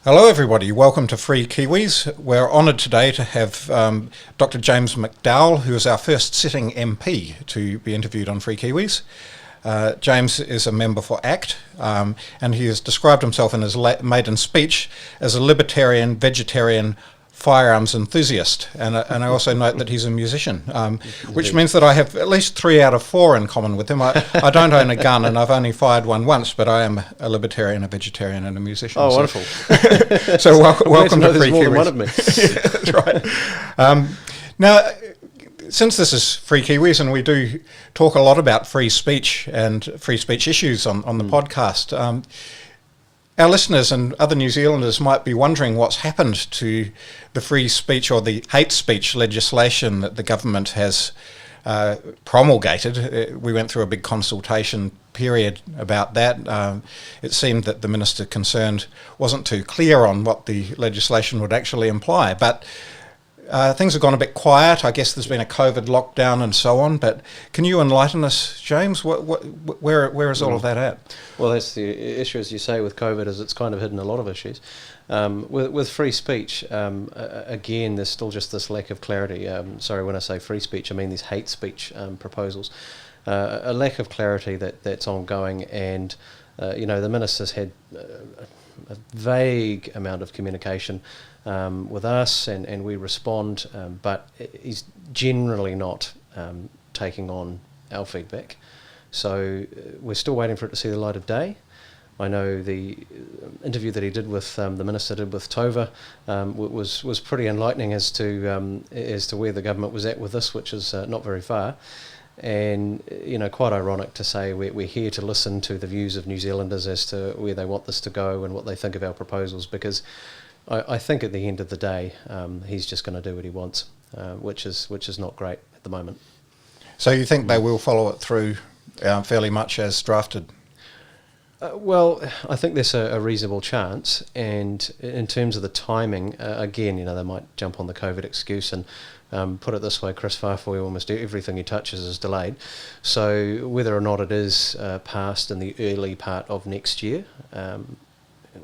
Hello everybody, welcome to Free Kiwis. We're honoured today to have Dr. James McDowall, who is our first sitting MP to be interviewed on Free Kiwis. James is a member for ACT, and he has described himself in his maiden speech as a libertarian, vegetarian, firearms enthusiast, and I also note that he's a musician, which means that I have at least 3 out of 4 in common with him. I don't own a gun, and I've only fired one once, but I am a libertarian, a vegetarian, and a musician. Oh, wonderful! So welcome to Free Kiwis. More than one of me. Yeah, that's right. Now, since this is Free Kiwis, and we do talk a lot about free speech and free speech issues on the podcast. Our listeners and other New Zealanders might be wondering what's happened to the free speech or the hate speech legislation that the government has promulgated. We went through a big consultation period about that. It seemed that the minister concerned wasn't too clear on what the legislation would actually imply, but things have gone a bit quiet. I guess there's been a COVID lockdown and so on, but can you enlighten us, James? Where is all of that at? Well, that's the issue, as you say, with COVID, is it's kind of hidden a lot of issues. With free speech, again, there's still just this lack of clarity. Sorry, when I say free speech, I mean these hate speech proposals. A lack of clarity that's ongoing, and the minister's had a vague amount of communication with us, and we respond, but he's generally not taking on our feedback. So we're still waiting for it to see the light of day. I know the interview that he did with the minister did with Tova was pretty enlightening as to where the government was at with this, which is not very far. And quite ironic to say we're here to listen to the views of New Zealanders as to where they want this to go and what they think of our proposals, because I think at the end of the day he's just going to do what he wants, which is not great at the moment. So you think they will follow it through fairly much as drafted? Well, I think there's a reasonable chance, and in terms of the timing, again, they might jump on the COVID excuse and put it this way: Chris Farfoy, almost everything he touches is delayed. So whether or not it is passed in the early part of next year,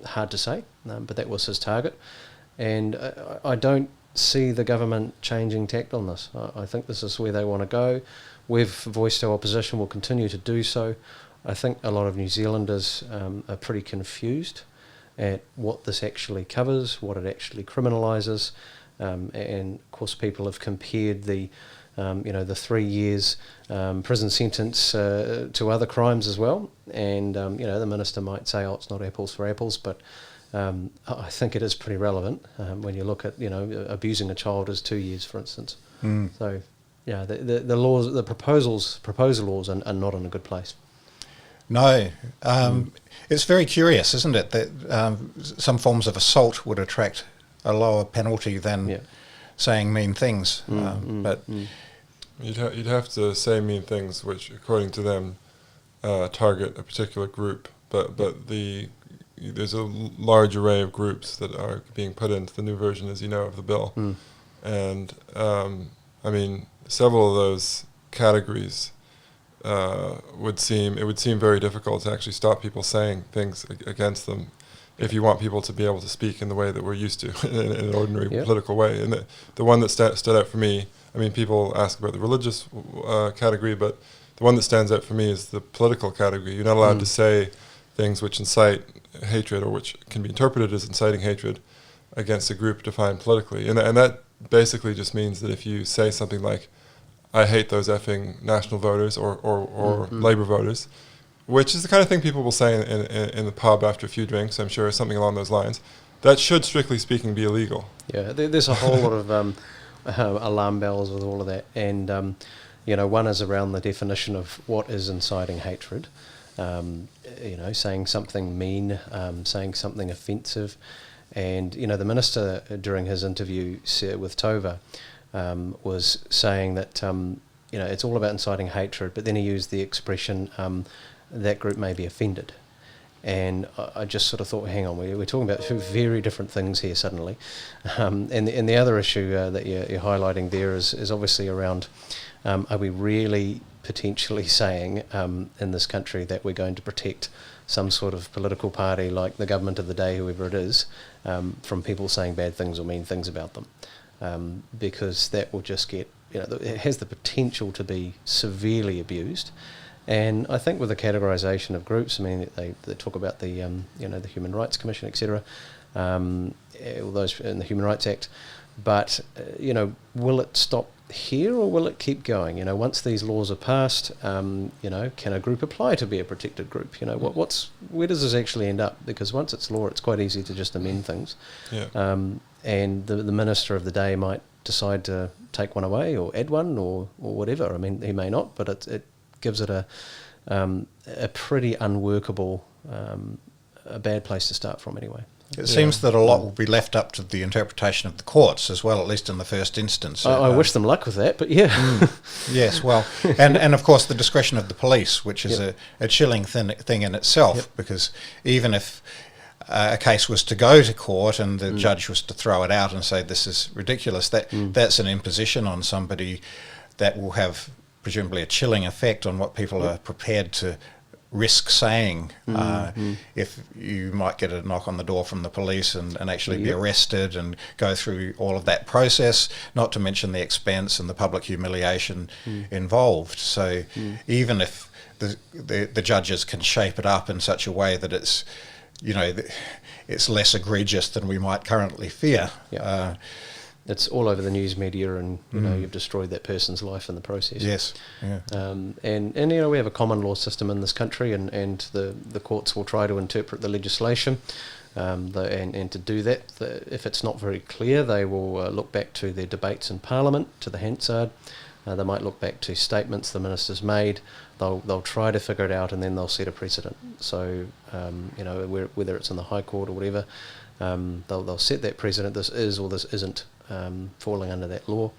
hard to say, but that was his target, and I don't see the government changing tact on this. I think this is where they want to go. We've voiced our opposition, we'll continue to do so. I think a lot of New Zealanders are pretty confused at what this actually covers, what it actually criminalises, and of course people have compared the 3 years prison sentence to other crimes as well, and the minister might say, oh, it's not apples for apples, but I think it is pretty relevant when you look at abusing a child as 2 years, for instance. So yeah, the laws, the proposal laws are not in a good place. No, it's very curious, isn't it, that some forms of assault would attract a lower penalty than saying mean things. But you'd have to say mean things which, according to them, target a particular group. But there's a large array of groups that are being put into the new version, as you know, of the bill, and several of those categories. It would seem very difficult to actually stop people saying things against them if you want people to be able to speak in the way that we're used to in an ordinary political way. And the one that stood out for me, people ask about the religious category, but the one that stands out for me is the political category. You're not allowed to say things which incite hatred or which can be interpreted as inciting hatred against a group defined politically. And that basically just means that if you say something like, I hate those effing National voters or Labour voters, which is the kind of thing people will say in the pub after a few drinks, I'm sure, something along those lines, that should, strictly speaking, be illegal. Yeah, there's a whole lot of alarm bells with all of that. And, one is around the definition of what is inciting hatred, saying something mean, saying something offensive. And, the minister, during his interview with Tova, was saying that it's all about inciting hatred, but then he used the expression that group may be offended, and I just sort of thought, hang on, we're talking about two very different things here suddenly, and the other issue that you're highlighting there is obviously around are we really potentially saying in this country that we're going to protect some sort of political party like the government of the day, whoever it is, from people saying bad things or mean things about them, because that will just get, it has the potential to be severely abused. And I think with the categorisation of groups, I mean, they talk about the the Human Rights Commission, etc., all those in the Human Rights Act, but will it stop here or will it keep going? Once these laws are passed, can a group apply to be a protected group? Where does this actually end up? Because once it's law, it's quite easy to just amend things. Yeah. And the minister of the day might decide to take one away or add one or whatever. I mean, he may not, but it gives it a pretty unworkable, a bad place to start from anyway. It seems that a lot will be left up to the interpretation of the courts as well, at least in the first instance. I wish them luck with that, but yeah. Yes, well, and of course the discretion of the police, which is a chilling thing in itself, because even if a case was to go to court and the judge was to throw it out and say this is ridiculous, that's an imposition on somebody that will have presumably a chilling effect on what people are prepared to risk saying. If you might get a knock on the door from the police and actually be arrested and go through all of that process, not to mention the expense and the public humiliation involved. So even if the judges can shape it up in such a way that it's it's less egregious than we might currently fear. It's all over the news media, and you've destroyed that person's life in the process. Yes, yeah. And we have a common law system in this country, and the courts will try to interpret the legislation, and to do that, if it's not very clear, they will look back to their debates in Parliament, to the Hansard. They might look back to statements the ministers made. They'll try to figure it out, and then they'll set a precedent. So whether it's in the High Court or whatever, they'll set that precedent. This is or this isn't falling under that law,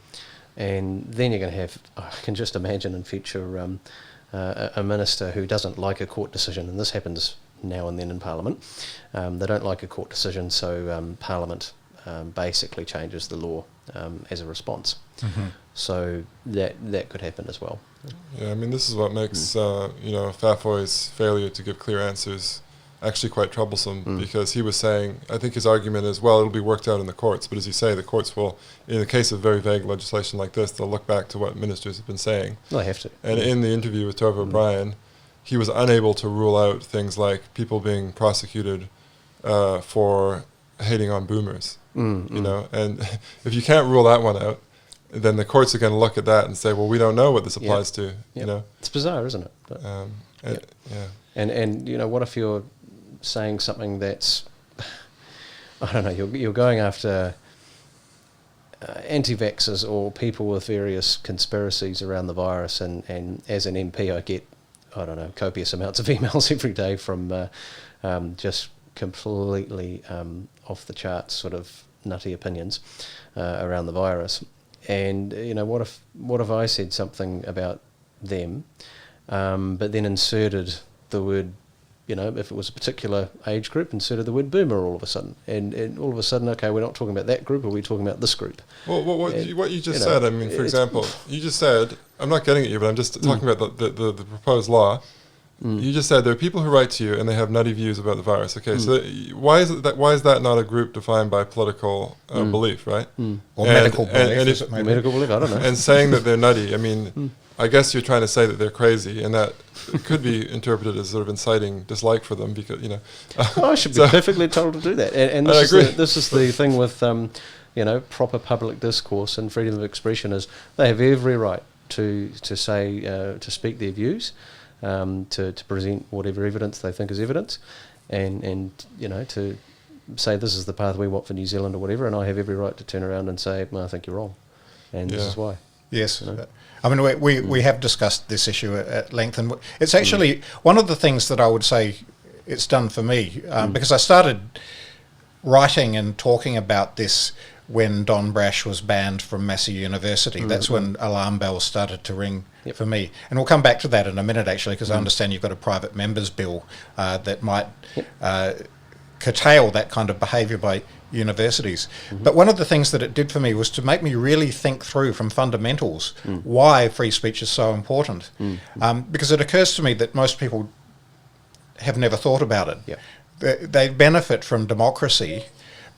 and then you're going to have, I can just imagine in future, a minister who doesn't like a court decision, and this happens now and then in Parliament. They don't like a court decision, so Parliament basically changes the law as a response. So that could happen as well. Yeah, I mean, this is what makes Fafoy's failure to give clear answers actually quite troublesome, because he was saying, I think his argument is, well, it'll be worked out in the courts, but as you say, the courts will, in the case of very vague legislation like this, they'll look back to what ministers have been saying. They have to. And in the interview with Tova O'Brien, he was unable to rule out things like people being prosecuted for hating on boomers, and if you can't rule that one out, then the courts are going to look at that and say, well, we don't know what this applies to, It's bizarre, isn't it? But And what if you're saying something that's, I don't know, you're going after anti-vaxxers or people with various conspiracies around the virus, and as an MP I get, I don't know, copious amounts of emails every day from just completely off the charts sort of nutty opinions around the virus. And what if I said something about them, but then inserted the word, if it was a particular age group, inserted the word boomer all of a sudden, and all of a sudden, okay, we're not talking about that group, or we're talking about this group. Well, what you just said, I mean, for example, you just said, I'm not getting at you, but I'm just talking about the proposed law. You just said there are people who write to you and they have nutty views about the virus. Okay, so why is that not a group defined by political belief, right? Or medical belief? Medical belief, I don't know. And saying that they're nutty, I mean, I guess you're trying to say that they're crazy, and that could be interpreted as sort of inciting dislike for them, because I should be perfectly told to do that. And this is the thing with proper public discourse and freedom of expression, is they have every right to say to speak their views. To present whatever evidence they think is evidence, and to say this is the path we want for New Zealand or whatever, and I have every right to turn around and say, well, I think you're wrong, and this is why. Yes. I mean, we have discussed this issue at length, and it's actually one of the things that I would say it's done for me, because I started writing and talking about this when Don Brash was banned from Massey University. That's when alarm bells started to ring for me. And we'll come back to that in a minute, actually, because I understand you've got a private members bill that might curtail that kind of behaviour by universities. But one of the things that it did for me was to make me really think through from fundamentals why free speech is so important. Because it occurs to me that most people have never thought about it. Yeah. They benefit from democracy,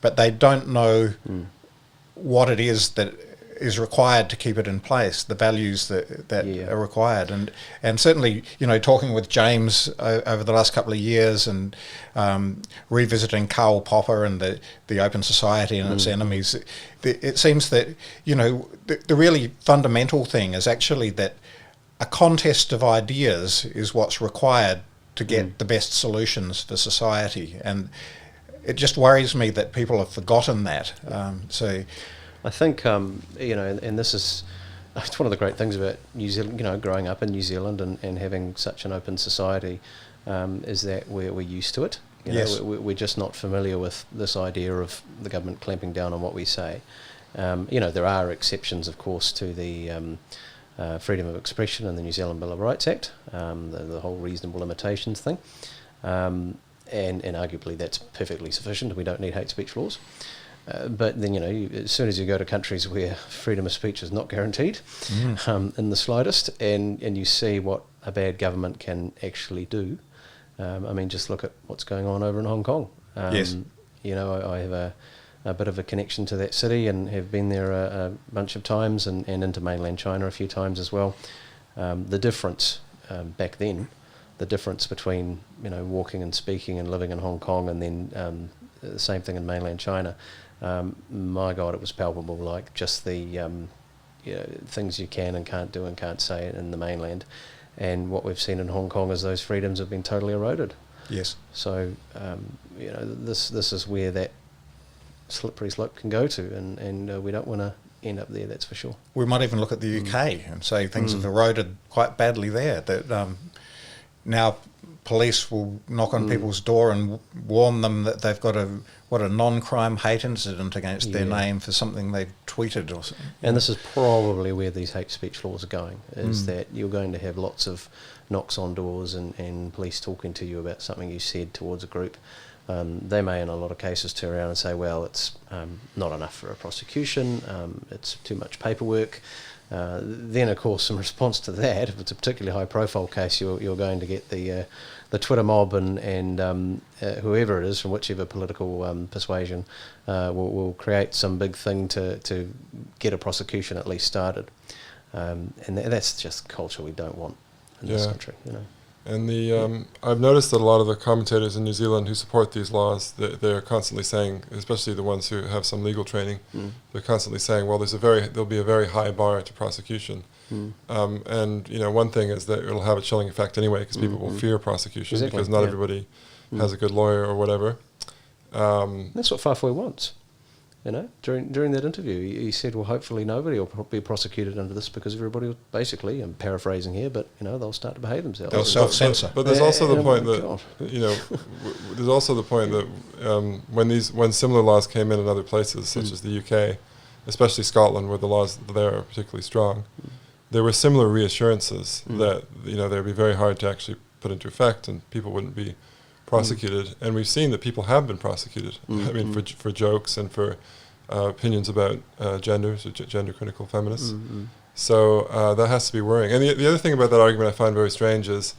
but they don't know what it is that is required to keep it in place, the values that are required. And certainly, talking with James over the last couple of years and revisiting Karl Popper and the Open Society and its enemies, it seems that, the really fundamental thing is actually that a contest of ideas is what's required to get the best solutions for society. And it just worries me that people have forgotten that. I think, and this is, it's one of the great things about New Zealand, growing up in New Zealand and having such an open society, is that we're used to it. Yes. We're just not familiar with this idea of the government clamping down on what we say. There are exceptions, of course, to the freedom of expression and the New Zealand Bill of Rights Act, the whole reasonable limitations thing. And arguably that's perfectly sufficient. We don't need hate speech laws. But then, as soon as you go to countries where freedom of speech is not guaranteed in the slightest, and you see what a bad government can actually do, just look at what's going on over in Hong Kong. Yes. I have a bit of a connection to that city and have been there a bunch of times and into mainland China a few times as well. The difference back then, the difference between, walking and speaking and living in Hong Kong and then the same thing in mainland China, my God, it was palpable, like just the things you can and can't do and can't say in the mainland. And what we've seen in Hong Kong is those freedoms have been totally eroded. Yes. So, this is where that slippery slope can go to, and we don't want to end up there, that's for sure. We might even look at the UK and say things have eroded quite badly there, that now police will knock on people's door and warn them that they've got a non-crime hate incident against their name for something they've tweeted or something. And this is probably where these hate speech laws are going, is that you're going to have lots of knocks on doors and police talking to you about something you said towards a group. They may in a lot of cases turn around and say, well, it's not enough for a prosecution, it's too much paperwork. Then, of course, in response to that, if it's a particularly high-profile case, you're going to get the Twitter mob and whoever it is from whichever political persuasion will create some big thing to get a prosecution at least started. And that's just culture we don't want in this country, And I've noticed that a lot of the commentators in New Zealand who support these laws, they're constantly saying, especially the ones who have some legal training, they're constantly saying, well, there'll be a very high bar to prosecution. And one thing is that it'll have a chilling effect anyway, because people will fear prosecution because not everybody has a good lawyer or whatever. That's what Whāwhoi wants. During that interview, he said, well, hopefully nobody will be prosecuted under this because everybody will basically, I'm paraphrasing here, but, they'll start to behave themselves. They'll self-censor. But there's also the point that, there's also the point that when similar laws came in other places, such as the UK, especially Scotland, where the laws there are particularly strong, there were similar reassurances that, they would be very hard to actually put into effect and people wouldn't be prosecuted. And we've seen that people have been prosecuted. For jokes and for opinions about gender critical feminists. So that has to be worrying. And the other thing about that argument I find very strange is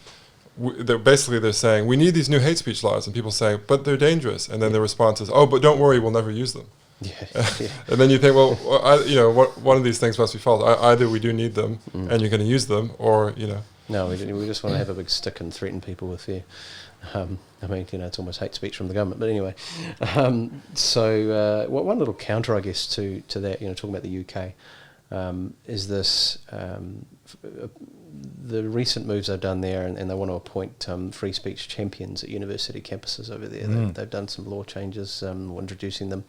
they're saying, we need these new hate speech laws, and people saying, but they're dangerous. And then the response is, oh, but don't worry, we'll never use them. And then you think, well, one of these things must be false. Either we do need them, and you're going to use them, or No, we just want to have a big stick and threaten people with fear. It's almost hate speech from the government. But anyway, one little counter, I guess, to that, talking about the UK, is this the recent moves they've done there, and they want to appoint free speech champions at university campuses over there. They've done some law changes, introducing them.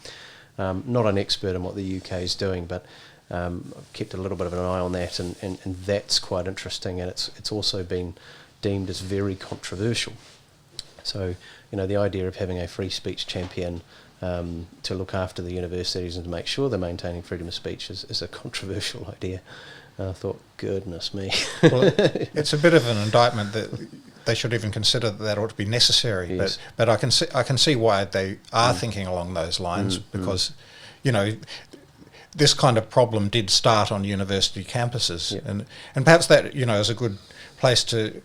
Not an expert in what the UK is doing, but I've kept a little bit of an eye on that, and that's quite interesting, and it's also been deemed as very controversial. So, the idea of having a free speech champion to look after the universities and to make sure they're maintaining freedom of speech is a controversial idea. And I thought, goodness me. Well, it's a bit of an indictment that they should even consider that ought to be necessary. Yes. But I can see why they are thinking along those lines, because, this kind of problem did start on university campuses, and perhaps that is a good place to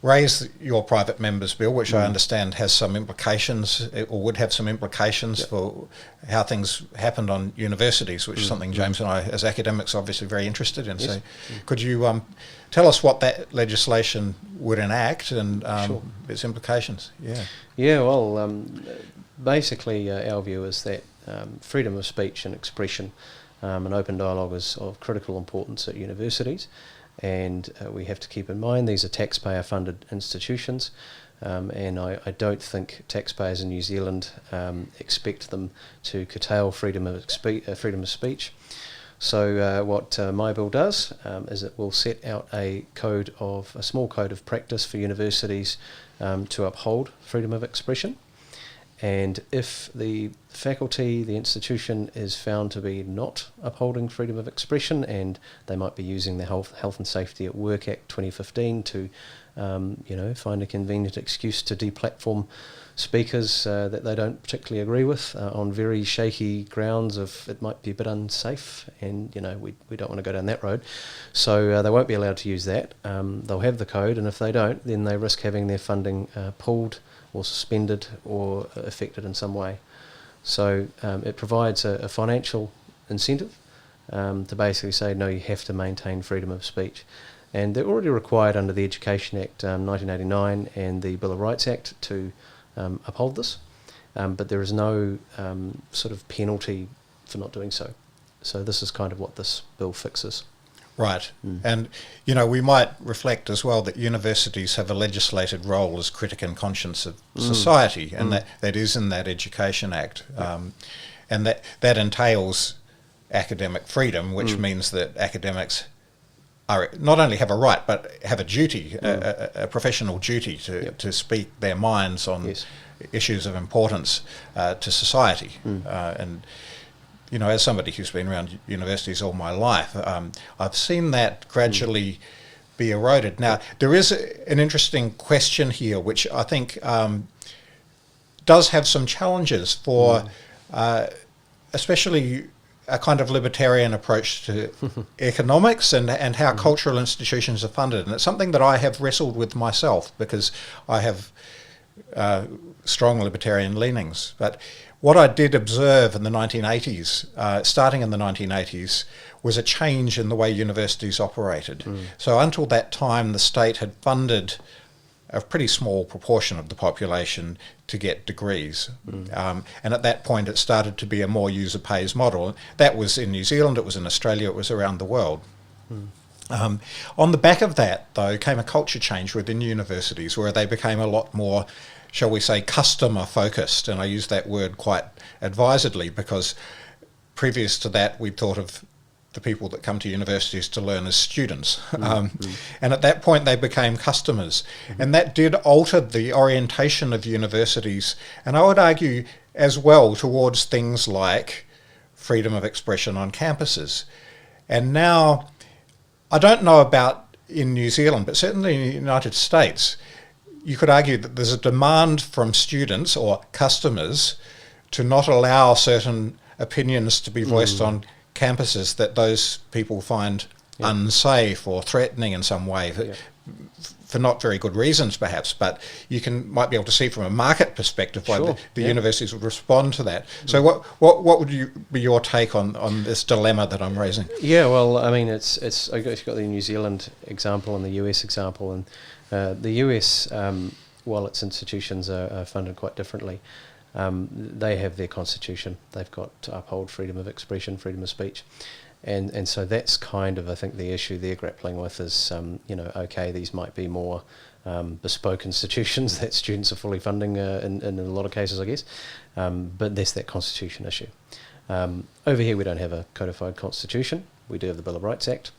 raise your private members bill, which I understand has some implications, or would have some implications for how things happened on universities, which is something James and I, as academics, are obviously very interested in. Yes. So could you tell us what that legislation would enact and its implications? Yeah, well, basically our view is that freedom of speech and expression and open dialogue is of critical importance at universities. And we have to keep in mind these are taxpayer-funded institutions, and I don't think taxpayers in New Zealand expect them to curtail freedom of speech. So what my bill does is it will set out a small code of practice for universities to uphold freedom of expression. And if the faculty, the institution, is found to be not upholding freedom of expression, and they might be using the Health and Safety at Work Act 2015 to, find a convenient excuse to deplatform speakers that they don't particularly agree with on very shaky grounds of it might be a bit unsafe, and we don't want to go down that road. So they won't be allowed to use that. They'll have the code, and if they don't, then they risk having their funding pulled or suspended or affected in some way. So it provides a financial incentive to basically say, no, you have to maintain freedom of speech. And they're already required under the Education Act 1989 and the Bill of Rights Act to uphold this, but there is no sort of penalty for not doing so. So this is kind of what this bill fixes. Right. And, we might reflect as well that universities have a legislated role as critic and conscience of society, and that is in that Education Act. And that entails academic freedom, which means that academics are not only have a right, but have a duty, a professional duty to speak their minds on issues of importance to society. And as somebody who's been around universities all my life, I've seen that gradually be eroded. Now, there is an interesting question here, which I think does have some challenges for especially a kind of libertarian approach to economics and how cultural institutions are funded. And it's something that I have wrestled with myself because I have strong libertarian leanings. But what I did observe in the 1980s, starting in the 1980s, was a change in the way universities operated. So until that time, the state had funded a pretty small proportion of the population to get degrees. And at that point, it started to be a more user pays model. That was in New Zealand, it was in Australia, it was around the world. On the back of that, though, came a culture change within universities where they became a lot more, shall we say, customer focused. And I use that word quite advisedly because previous to that, we'd thought of the people that come to universities to learn as students. And at that point, they became customers. And that did alter the orientation of universities. And I would argue as well towards things like freedom of expression on campuses. And now, I don't know about in New Zealand, but certainly in the United States, you could argue that there's a demand from students or customers to not allow certain opinions to be voiced on campuses that those people find unsafe or threatening in some way for not very good reasons perhaps, but you might be able to see from a market perspective why the universities would respond to that. So what would be your take on this dilemma that I'm raising? Yeah, well, I mean, it's I guess you've got the New Zealand example and the US example, and the US, while its institutions are funded quite differently, they have their constitution. They've got to uphold freedom of expression, freedom of speech. And so that's kind of, I think, the issue they're grappling with is, okay, these might be more bespoke institutions that students are fully funding in a lot of cases, I guess. But there's that constitution issue. Over here we don't have a codified constitution. We do have the Bill of Rights Act,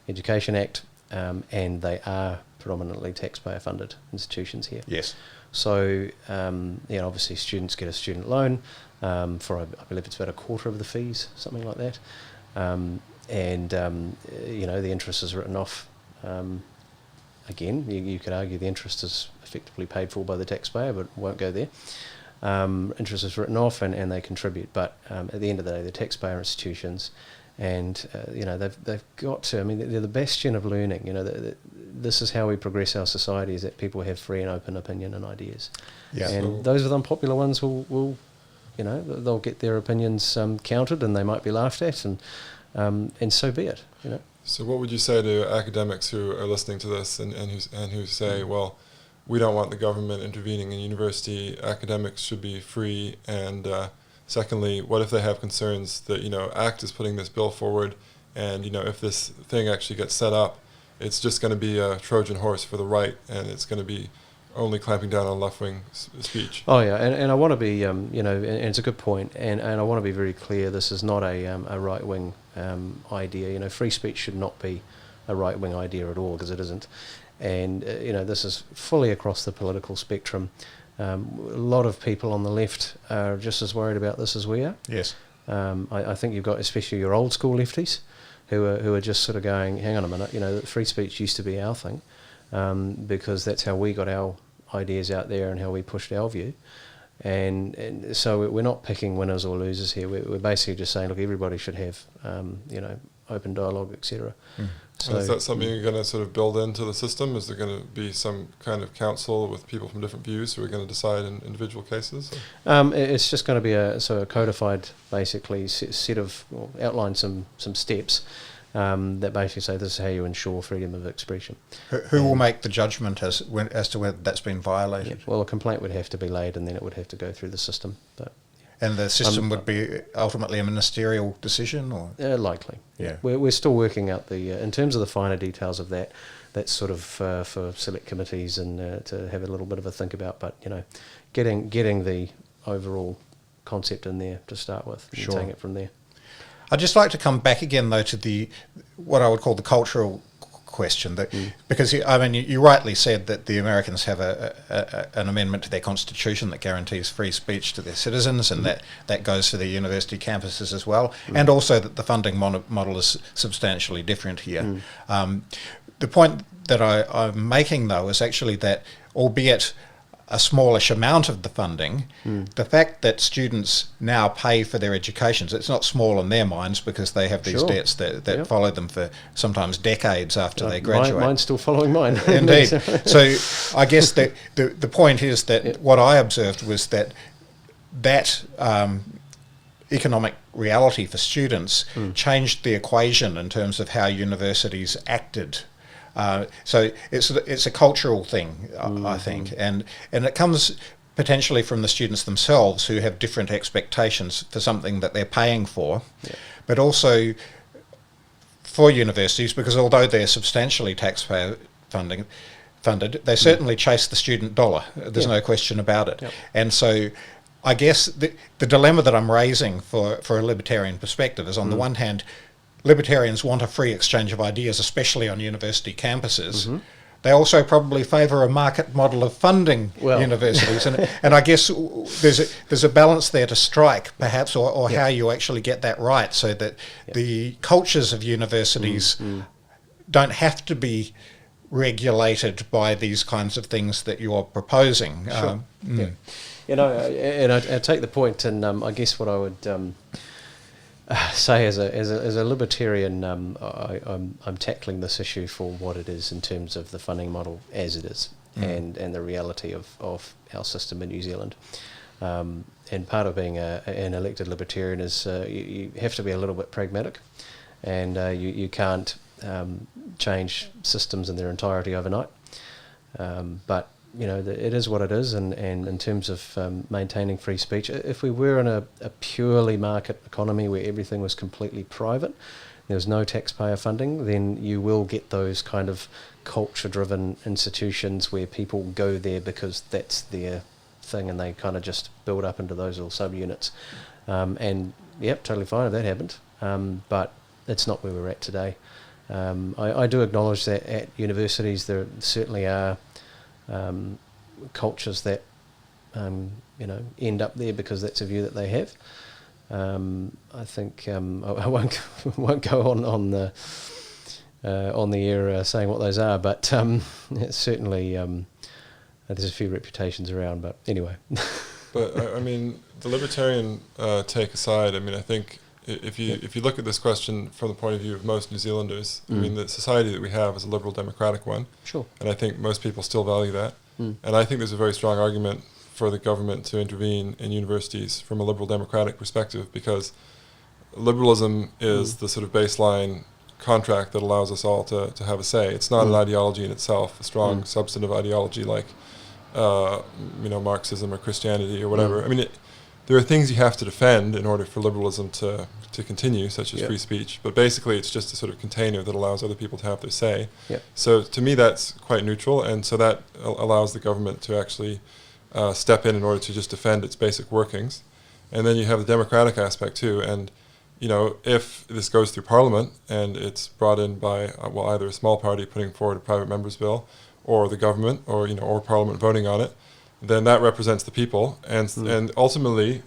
Education Act, and they are predominantly taxpayer-funded institutions here. Yes. So, obviously students get a student loan for, I believe it's about a quarter of the fees, something like that. The interest is written off. Again, you could argue the interest is effectively paid for by the taxpayer, but won't go there. Interest is written off and they contribute, but at the end of the day, they're taxpayer institutions, And they've got to. I mean, they're the bastion of learning. This is how we progress our society: is that people have free and open opinion and ideas. Yeah. And those with unpopular ones will they'll get their opinions counted, and they might be laughed at, and so be it. So what would you say to academics who are listening to this and who say, well, we don't want the government intervening in university, academics should be free, and secondly, what if they have concerns that, ACT is putting this bill forward, and, if this thing actually gets set up, it's just going to be a Trojan horse for the right, and it's going to be only clamping down on left-wing speech. Oh yeah, and I want to be, and it's a good point, and I want to be very clear. This is not a right-wing idea. Free speech should not be a right-wing idea at all, because it isn't. And this is fully across the political spectrum. A lot of people on the left are just as worried about this as we are. Yes. I think you've got especially your old school lefties who are just sort of going, hang on a minute, free speech used to be our thing, because that's how we got our ideas out there and how we pushed our view. And so we're not picking winners or losers here. We're basically just saying, look, everybody should have, open dialogue, etc. So is that something you're going to sort of build into the system? Is there going to be some kind of council with people from different views who are going to decide in individual cases? It's just going to be a codified, basically, set of, outline some steps that basically say this is how you ensure freedom of expression. Who will make the judgment as to whether that's been violated? Yeah, well, a complaint would have to be laid, and then it would have to go through the system. But and the system would be ultimately a ministerial decision, or likely. Yeah, we're still working out the in terms of the finer details of that. That's sort of for select committees and to have a little bit of a think about. But getting the overall concept in there to start with, and taking it from there. I'd just like to come back again, though, to what I would call the cultural question, because you rightly said that the Americans have an amendment to their constitution that guarantees free speech to their citizens, and that goes for their university campuses as well, and also that the funding model is substantially different here. The point that I'm making, though, is actually that, albeit a smallish amount of the funding, the fact that students now pay for their educations, it's not small in their minds because they have these debts that follow them for sometimes decades after they graduate. Mine's still following mine. Indeed. So I guess that the point is that what I observed was that economic reality for students changed the equation in terms of how universities acted. So it's a cultural thing, I think, and it comes potentially from the students themselves who have different expectations for something that they're paying for, but also for universities, because although they're substantially taxpayer funded, they certainly chase the student dollar. There's no question about it. And so I guess the dilemma that I'm raising for a libertarian perspective is, on the one hand, libertarians want a free exchange of ideas, especially on university campuses. They also probably favour a market model of funding universities, and I guess there's a balance there to strike, perhaps, or how you actually get that right, so that the cultures of universities don't have to be regulated by these kinds of things that you're proposing. And I take the point, and I guess what I would say as a libertarian, I'm tackling this issue for what it is in terms of the funding model as it is, and the reality of our system in New Zealand. And part of being an elected libertarian is you have to be a little bit pragmatic, and you can't change systems in their entirety overnight. But it is what it is, and in terms of maintaining free speech, if we were in a purely market economy where everything was completely private, there was no taxpayer funding, then you will get those kind of culture-driven institutions where people go there because that's their thing, and they kind of just build up into those little subunits. And totally fine if that happened, but it's not where we're at today. I do acknowledge that at universities there certainly are cultures that end up there because that's a view that they have. I think I won't go on the air saying what those are, but it's certainly there's a few reputations around. But anyway. But I mean, the libertarian take aside, I mean, I think if you look at this question from the point of view of most New Zealanders, I mean, the society that we have is a liberal democratic one. Sure. And I think most people still value that. And I think there's a very strong argument for the government to intervene in universities from a liberal democratic perspective, because liberalism is the sort of baseline contract that allows us all to have a say. It's not an ideology in itself, a strong substantive ideology like Marxism or Christianity or whatever. I mean, there are things you have to defend in order for liberalism to continue, such as free speech, but basically it's just a sort of container that allows other people to have their say. So to me that's quite neutral, and so that allows the government to actually step in order to just defend its basic workings. And then you have the democratic aspect too, and if this goes through Parliament and it's brought in by either a small party putting forward a private member's bill, or the government, or Parliament voting on it, then that represents the people, and ultimately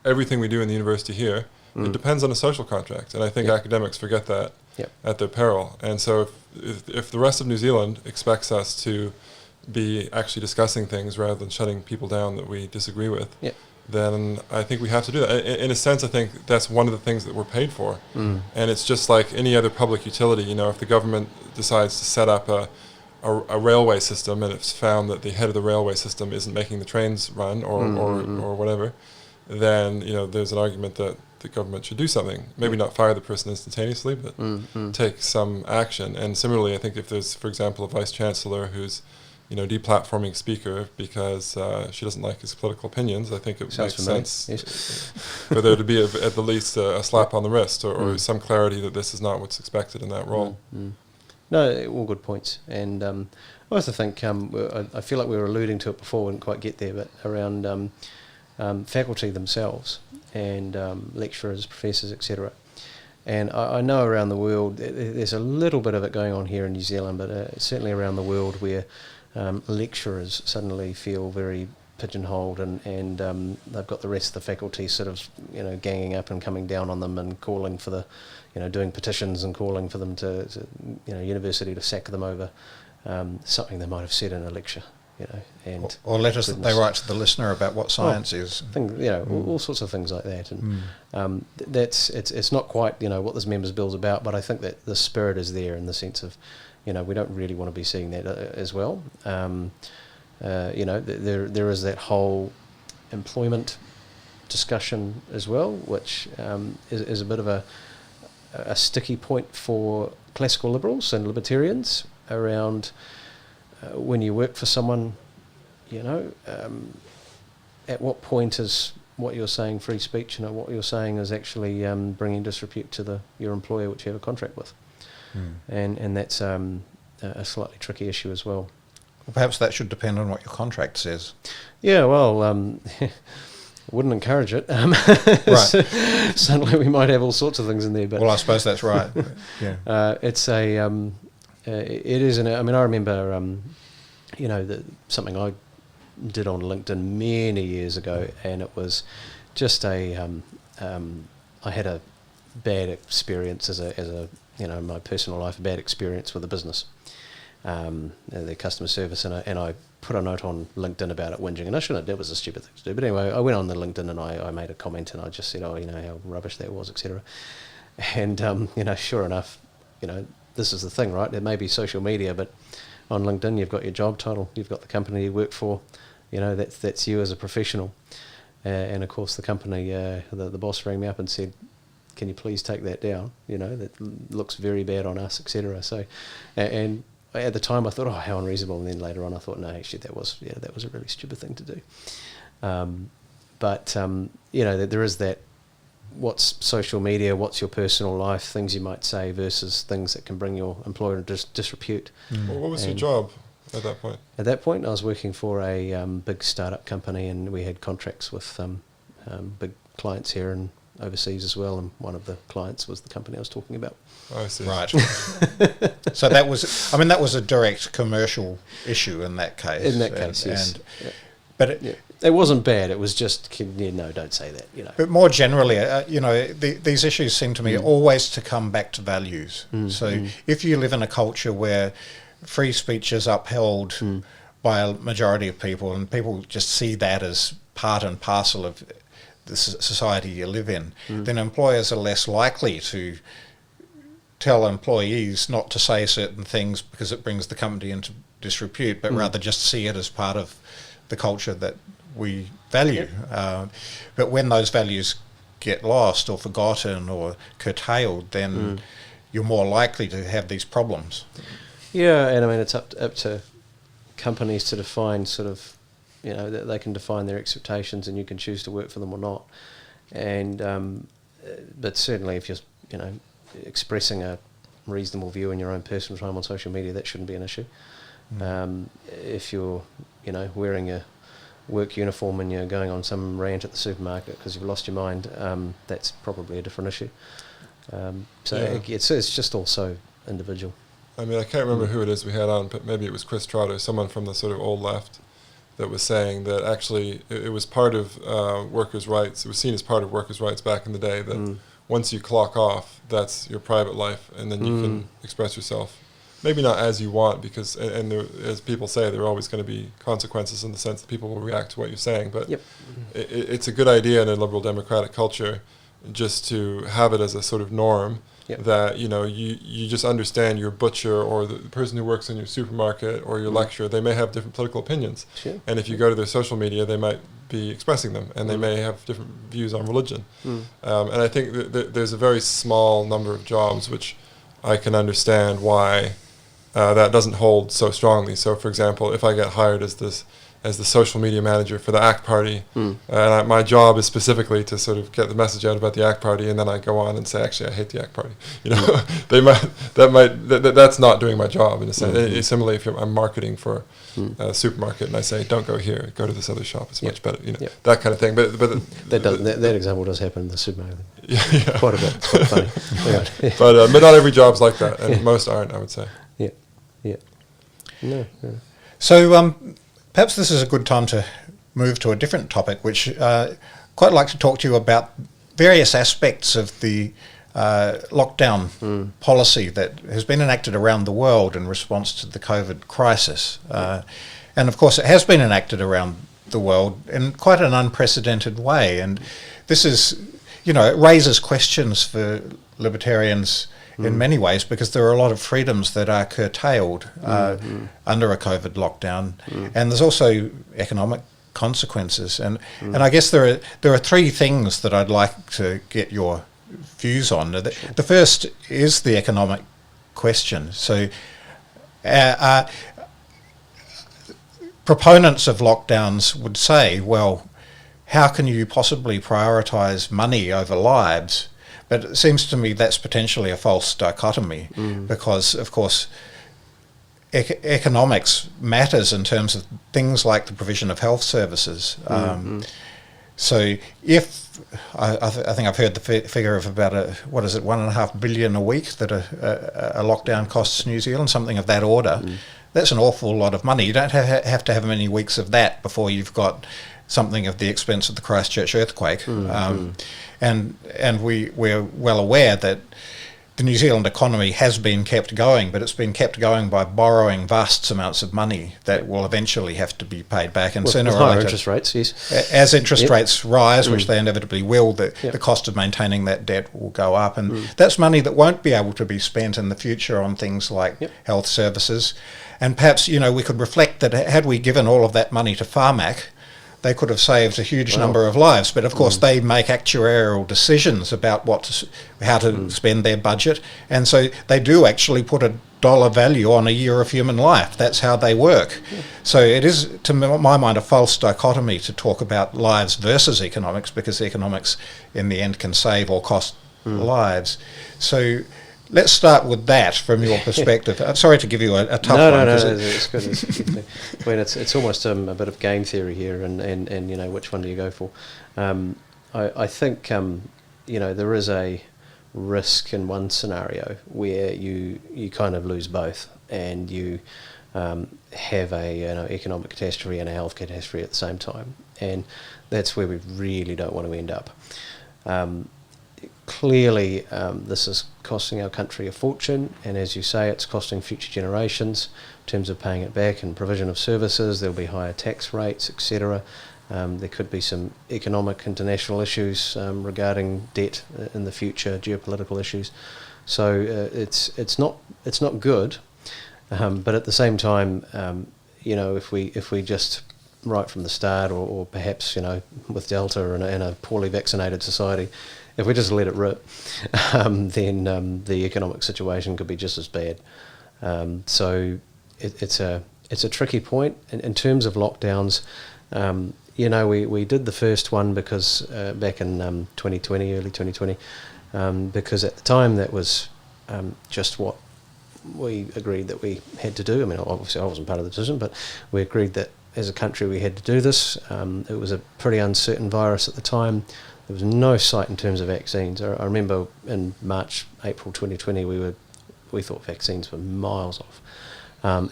everything we do in the university here, it depends on a social contract, and I think academics forget that at their peril. And so if the rest of New Zealand expects us to be actually discussing things rather than shutting people down that we disagree with, then I think we have to do that. In a sense, I think that's one of the things that we're paid for. And it's just like any other public utility. If the government decides to set up a railway system and it's found that the head of the railway system isn't making the trains run or whatever, then there's an argument that the government should do something. Maybe not fire the person instantaneously, but take some action. And similarly, I think if there's, for example, a vice chancellor who's deplatforming speaker because she doesn't like his political opinions, I think it makes sense for there to be at the least a slap on the wrist or some clarity that this is not what's expected in that role. No, all good points. And I also think, I feel like we were alluding to it before, we didn't quite get there, but around faculty themselves and lecturers, professors, etc. And I know around the world, there's a little bit of it going on here in New Zealand, but certainly around the world where lecturers suddenly feel very pigeonholed, and they've got the rest of the faculty sort of ganging up and coming down on them and calling for the doing petitions and calling for them to university to sack them over something they might have said in a lecture, and or letters that they write to the listener about what science is, all sorts of things like that. And it's not quite what this members bill's about, but I think that the spirit is there in the sense of we don't really want to be seeing that as well. There is that whole employment discussion as well, which is a bit of a sticky point for classical liberals and libertarians around when you work for someone, at what point is what you're saying free speech, what you're saying is actually bringing disrepute to your employer which you have a contract with. And that's a slightly tricky issue as well. Well, perhaps that should depend on what your contract says. Yeah, well, wouldn't encourage it. Right. Suddenly we might have all sorts of things in there. But well, I suppose that's right. Yeah. It's it is. I mean, I remember, something I did on LinkedIn many years ago, and it was just I had a bad experience as a my personal life, a bad experience with a business, their customer service, and I put a note on LinkedIn about it whinging, and I shouldn't have. That was a stupid thing to do. But anyway, I went on the LinkedIn and I made a comment, and I just said, how rubbish that was, etc. And sure enough, this is the thing, right? There may be social media, but on LinkedIn you've got your job title, you've got the company you work for, that's you as a professional. And of course the company, the boss rang me up and said, can you please take that down? That looks very bad on us, etc. So, and at the time I thought, how unreasonable, and then later on I thought, no, actually that was a really stupid thing to do. But there is that, what's social media, what's your personal life, things you might say versus things that can bring your employer into disrepute. Well, what was your job at that point? At that point I was working for a big startup company, and we had contracts with big clients here and overseas as well, and one of the clients was the company I was talking about. I see. Right. So that was a direct commercial issue in that case. Yes. But it wasn't bad. It was just, don't say that. But more generally, these issues seem to me always to come back to values. If you live in a culture where free speech is upheld by a majority of people, and people just see that as part and parcel of the society you live in, then employers are less likely to tell employees not to say certain things because it brings the company into disrepute, but rather just see it as part of the culture that we value. But when those values get lost or forgotten or curtailed, then you're more likely to have these problems. Yeah, and I mean, it's up to companies to define sort of, you know, that they can define their expectations and you can choose to work for them or not. And but certainly if you're, you know, expressing a reasonable view in your own personal time on social media, that shouldn't be an issue. If you're, you know, wearing a work uniform and you're going on some rant at the supermarket because you've lost your mind, that's probably a different issue. It's just also individual. I mean, I can't remember who it is we had on, but maybe it was Chris Trotter, someone from the sort of old left, that was saying that actually it was part of workers' rights. It was seen as part of workers' rights back in the day that once you clock off, that's your private life, and then you can express yourself. Maybe not as you want, because, and there, as people say, there are always going to be consequences in the sense that people will react to what you're saying. But it's a good idea in a liberal democratic culture just to have it as a sort of norm. That, you know, you just understand your butcher or the person who works in your supermarket or your lecturer, they may have different political opinions. And if you go to their social media, they might be expressing them, and they may have different views on religion. And I think that there's a very small number of jobs which I can understand why that doesn't hold so strongly. So, for example, if I get hired as the social media manager for the ACT Party, and my job is specifically to sort of get the message out about the ACT Party, and then I go on and say, actually, I hate the ACT Party. You know, that's not doing my job in a sense. Similarly, if I'm marketing for a supermarket and I say, don't go here, go to this other shop, it's much better. You know, that kind of thing. But that example does happen in the supermarket. Quite a bit. It's quite funny. But not every job's like that, and most aren't, I would say. No. So perhaps this is a good time to move to a different topic, which quite like to talk to you about various aspects of the lockdown policy that has been enacted around the world in response to the COVID crisis. And of course it has been enacted around the world in quite an unprecedented way. And this is, you know, it raises questions for libertarians in many ways, because there are a lot of freedoms that are curtailed under a COVID lockdown, and there's also economic consequences. And I guess there are three things that I'd like to get your views on. The first is the economic question. So proponents of lockdowns would say, well, how can you possibly prioritise money over lives? But it seems to me that's potentially a false dichotomy, because, of course, economics matters in terms of things like the provision of health services. So if, I think I've heard the figure of about, $1.5 billion a week that a lockdown costs New Zealand, something of that order. That's an awful lot of money. You don't have to have many weeks of that before you've got something of the expense of the Christchurch earthquake. And we're well aware that the New Zealand economy has been kept going, but it's been kept going by borrowing vast amounts of money that will eventually have to be paid back. And sooner or later, interest rates, yes. As interest rates rise, which they inevitably will, the cost of maintaining that debt will go up. And that's money that won't be able to be spent in the future on things like health services. And perhaps, you know, we could reflect that had we given all of that money to Pharmac, they could have saved a huge number of lives. But of course they make actuarial decisions about how to spend their budget, and so they do actually put a dollar value on a year of human life. That's how they work. So it is, to my mind, a false dichotomy to talk about lives versus economics, because economics in the end can save or cost lives. So let's start with that from your perspective. I'm sorry to give you a tough one. No, it's good. I mean, it's almost a bit of game theory here, and you know, which one do you go for? I think you know, there is a risk in one scenario where you kind of lose both, and you have a economic catastrophe and a health catastrophe at the same time, and that's where we really don't want to end up. Clearly, this is costing our country a fortune, and as you say, it's costing future generations in terms of paying it back and provision of services. There'll be higher tax rates, etc. There could be some economic international issues regarding debt in the future, geopolitical issues. So it's not good, but at the same time, if we just right from the start, or perhaps with Delta and a poorly vaccinated society, if we just let it rip, then the economic situation could be just as bad. So it's a tricky point in terms of lockdowns. We did the first one because back in 2020, early 2020, because at the time that was just what we agreed that we had to do. I mean, obviously I wasn't part of the decision, but we agreed that as a country we had to do this. It was a pretty uncertain virus at the time. There was no sight in terms of vaccines. I remember in March, April 2020, we thought vaccines were miles off,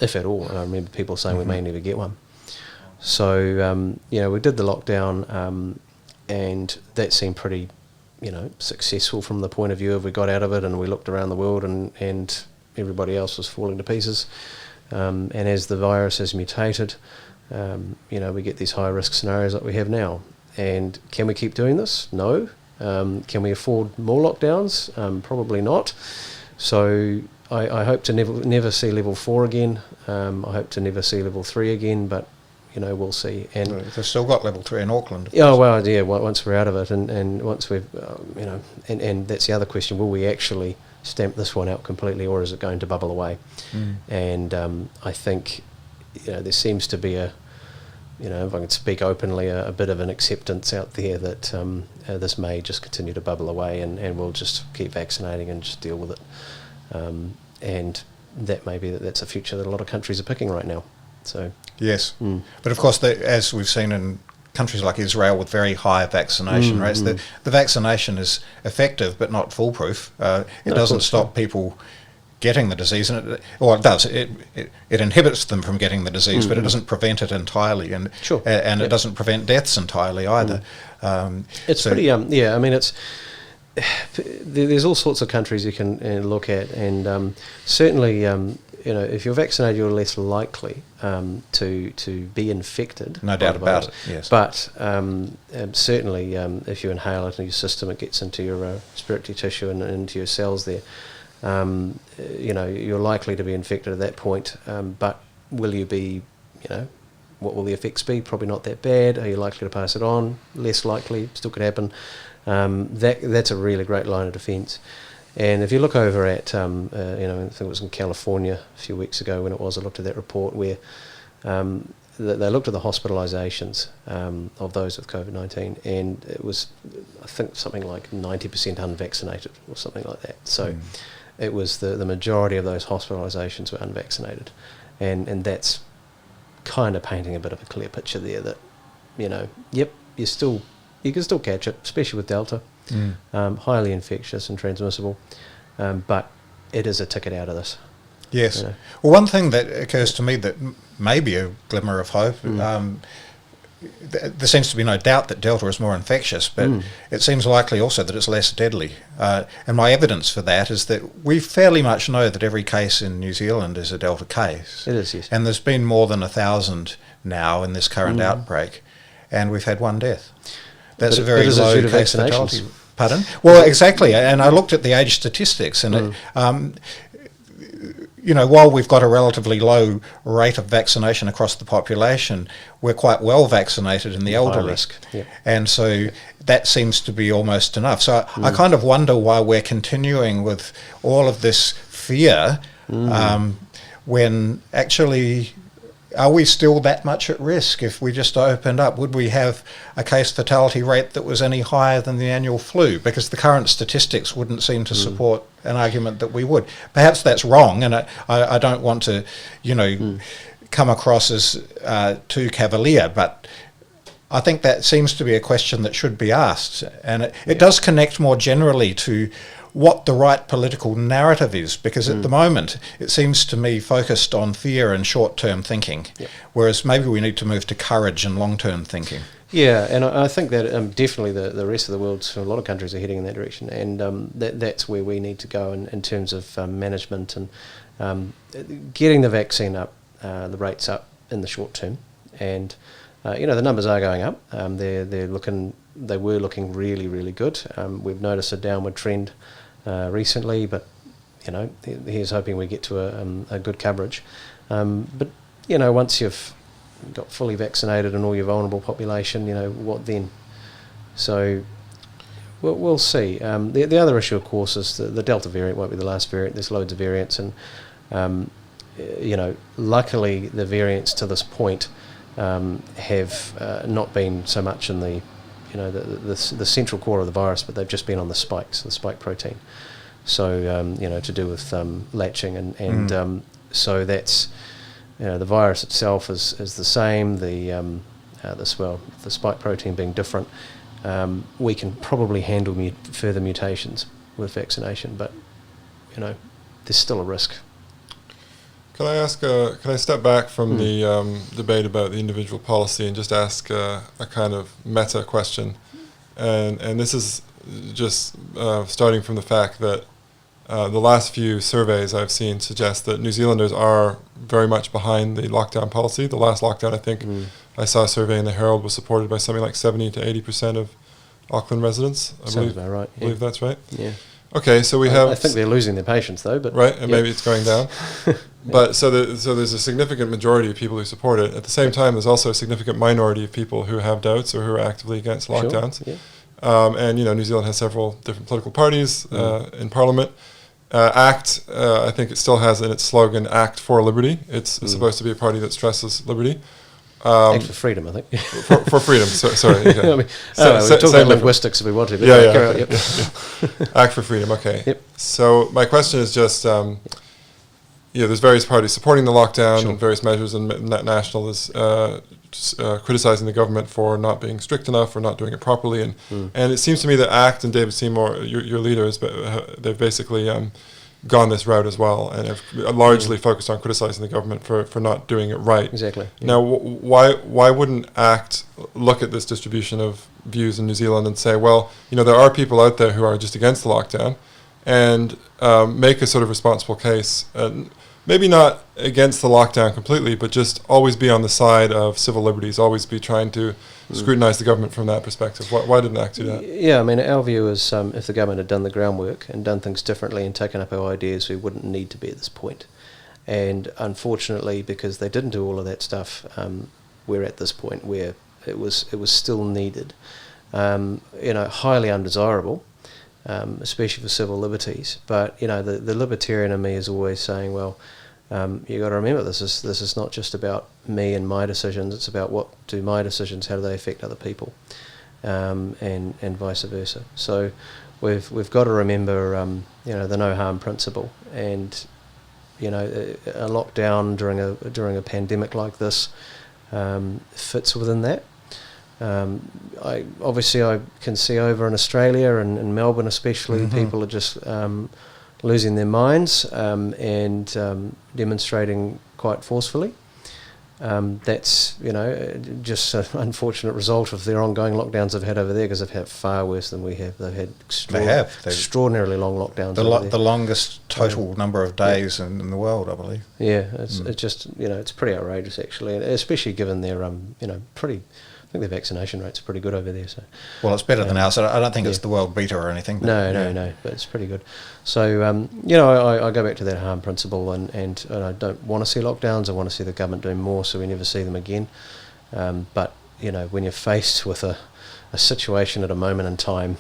if at all. And I remember people saying we may never get one. So, we did the lockdown, and that seemed pretty, successful from the point of view of we got out of it and we looked around the world and everybody else was falling to pieces. And as the virus has mutated, we get these high-risk scenarios that we have now. And can we keep doing this? No. Can we afford more lockdowns? Probably not. So I hope to never see level 4 again. I hope to never see level 3 again, but we'll see. And they've still got level 3 in Auckland. Oh well, yeah. Once we're out of it, and once we've, and that's the other question: will we actually stamp this one out completely, or is it going to bubble away? And I think, there seems to be if I can speak openly, a bit of an acceptance out there that this may just continue to bubble away, and we'll just keep vaccinating and just deal with it. And that may be that's a future that a lot of countries are picking right now. So yes, but of course, as we've seen in countries like Israel with very high vaccination rates, the vaccination is effective but not foolproof. It doesn't stop people getting the disease, and it does. It inhibits them from getting the disease, but it doesn't prevent it entirely, and it doesn't prevent deaths entirely either. It's pretty. I mean, it's. There's all sorts of countries you can look at, and certainly, if you're vaccinated, you're less likely to be infected. No doubt about it. Yes. But certainly, if you inhale it into your system, it gets into your respiratory tissue and into your cells there. You're likely to be infected at that point. But will you be? What will the effects be? Probably not that bad. Are you likely to pass it on? Less likely. Still could happen. That's a really great line of defence. And if you look over at, I think it was in California a few weeks ago when I looked at that report where they looked at the hospitalisations of those with COVID-19, and it was, I think, something like 90% unvaccinated or something like that. So it was the majority of those hospitalisations were unvaccinated. And that's kind of painting a bit of a clear picture there that, you can still catch it, especially with Delta, highly infectious and transmissible, but it is a ticket out of this. Yes. Well, one thing that occurs to me that may be a glimmer of hope, there seems to be no doubt that Delta is more infectious, but it seems likely also that it's less deadly. And my evidence for that is that we fairly much know that every case in New Zealand is a Delta case. It is, yes. And there's been more than 1,000 now in this current outbreak, and we've had one death. That's a very low case fatality. Pardon? Well, exactly. And I looked at the age statistics, and while we've got a relatively low rate of vaccination across the population, we're quite well vaccinated in the elderly. Risk. Yep. And so that seems to be almost enough. So I kind of wonder why we're continuing with all of this fear when actually... Are we still that much at risk if we just opened up? Would we have a case fatality rate that was any higher than the annual flu? Because the current statistics wouldn't seem to support an argument that we would. Perhaps that's wrong, and I don't want to, come across as too cavalier, but I think that seems to be a question that should be asked. And it does connect more generally to what the right political narrative is, because at the moment it seems to me focused on fear and short-term thinking, whereas maybe we need to move to courage and long-term thinking. Yeah, and I think that definitely the rest of the world, so a lot of countries are heading in that direction, and that's where we need to go in terms of management and getting the vaccine up, the rates up in the short term, and the numbers are going up. They were looking really, really good. We've noticed a downward trend recently, but here's hoping we get to a good coverage. But once you've got fully vaccinated and all your vulnerable population, what then? So we'll see. The other issue, of course, is the Delta variant won't be the last variant. There's loads of variants, and luckily the variants to this point have not been so much in the central core of the virus, but they've just been on the spike protein. So to do with latching and so that's the virus itself is the same. The spike protein being different, we can probably handle further mutations with vaccination, but there's still a risk. Can I ask? Can I step back from the debate about the individual policy and just ask a kind of meta question? And this is just starting from the fact that the last few surveys I've seen suggest that New Zealanders are very much behind the lockdown policy. The last lockdown, I think, I saw a survey in the Herald was supported by something like 70 to 80% of Auckland residents. I Sounds about right. I believe that's right. Yeah. Okay, so we have. I think they're losing their patience though, but right, and maybe it's going down. But so there's a significant majority of people who support it. At the same time, there's also a significant minority of people who have doubts or who are actively against lockdowns. Sure, yeah. And New Zealand has several different political parties in Parliament. ACT, I think it still has in its slogan "Act for Liberty." It's supposed to be a party that stresses liberty. Act for freedom, I think. for freedom. Sorry. Okay. We talk about linguistics if we want to. But Yeah. Act for freedom. Okay. Yep. So my question is just, there's various parties supporting the lockdown Sure. and various measures, and National is criticizing the government for not being strict enough or not doing it properly, and it seems to me that ACT and David Seymour, your leaders, they've basically gone this route as well, and have largely focused on criticizing the government for not doing it right. Exactly. Yeah. Now, why wouldn't ACT look at this distribution of views in New Zealand and say, well, there are people out there who are just against the lockdown, and make a sort of responsible case, maybe not against the lockdown completely, but just always be on the side of civil liberties, always be trying to scrutinise the government from that perspective. Why didn't ACT do that? Yeah, I mean, our view is if the government had done the groundwork and done things differently and taken up our ideas, we wouldn't need to be at this point. And unfortunately, because they didn't do all of that stuff, we're at this point where it was still needed. Highly undesirable, especially for civil liberties. But the libertarian in me is always saying, well, you got to remember this is not just about me and my decisions. It's about what do my decisions, how do they affect other people, and vice versa. So we've got to remember the no harm principle, and a lockdown during a pandemic like this fits within that. I can see over in Australia and in Melbourne especially, people are just losing their minds and demonstrating quite forcefully. That's just an unfortunate result of their ongoing lockdowns they've had over there, because they've had far worse than we have. They've had extraordinarily long lockdowns. The longest total number of days in the world, I believe. Yeah, it's just it's pretty outrageous actually, especially given their I think the vaccination rates are pretty good over there. So, well, it's better than ours. I don't think it's the world beater or anything. But no, but it's pretty good. So, I go back to that harm principle, and I don't want to see lockdowns. I want to see the government doing more, so we never see them again. But when you're faced with a situation at a moment in time,